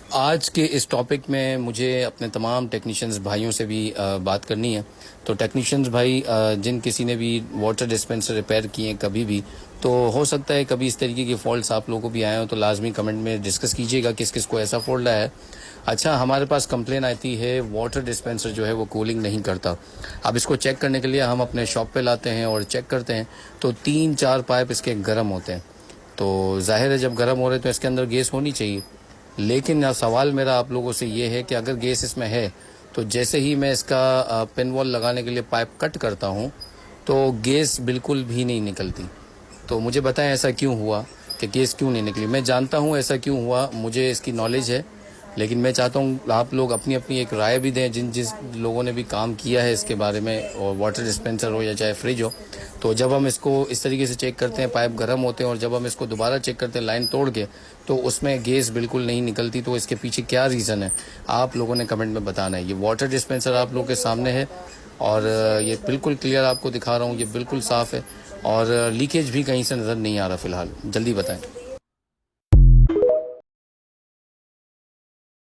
आज के इस टॉपिक में मुझे अपने तमाम टेक्नीशियंस भाइयों से भी बात करनी है। तो टेक्नीशियंस भाई, जिन किसी ने भी वाटर डिस्पेंसर रिपेयर किए कभी भी, तो हो सकता है कभी इस तरीके के फॉल्ट्स आप लोगों को भी आए हो, तो लाजमी कमेंट में डिस्कस कीजिएगा किस किस को ऐसा फॉल्ट आया है। अच्छा, हमारे पास कंप्लेन आती है वाटर डिस्पेंसर जो है वो कूलिंग नहीं करता। अब इसको चेक करने के लिए हम अपने शॉप पे लाते हैं और चेक करते हैं, तो 3-4 पाइप इसके गर्म होते हैं। तो जाहिर है जब गर्म हो रहे तो इसके अंदर गैस होनी चाहिए। लेकिन अब सवाल मेरा आप लोगों से ये है कि अगर गैस इसमें है, तो जैसे ही मैं इसका पिन वॉल लगाने के लिए पाइप कट करता हूँ तो गैस बिल्कुल भी नहीं निकलती। तो मुझे बताएं ऐसा क्यों हुआ कि गैस क्यों नहीं निकली। मैं जानता हूँ ऐसा क्यों हुआ, मुझे इसकी नॉलेज है, लेकिन मैं चाहता हूँ आप लोग अपनी अपनी एक राय भी दें, जिस लोगों ने भी काम किया है इसके बारे में, और वाटर डिस्पेंसर हो या चाहे फ्रिज हो। तो जब हम इसको इस तरीके से चेक करते हैं, पाइप गर्म होते हैं, और जब हम इसको दोबारा चेक करते हैं लाइन तोड़ के, तो उसमें गैस बिल्कुल नहीं निकलती। तो इसके पीछे क्या रीज़न है, आप लोगों ने कमेंट में बताना है। ये वाटर डिस्पेंसर आप लोगों के सामने है और ये बिल्कुल क्लियर आपको दिखा रहा हूँ, ये बिल्कुल साफ़ है और लीकेज भी कहीं से नज़र नहीं आ रहा फ़िलहाल। जल्दी बताएं।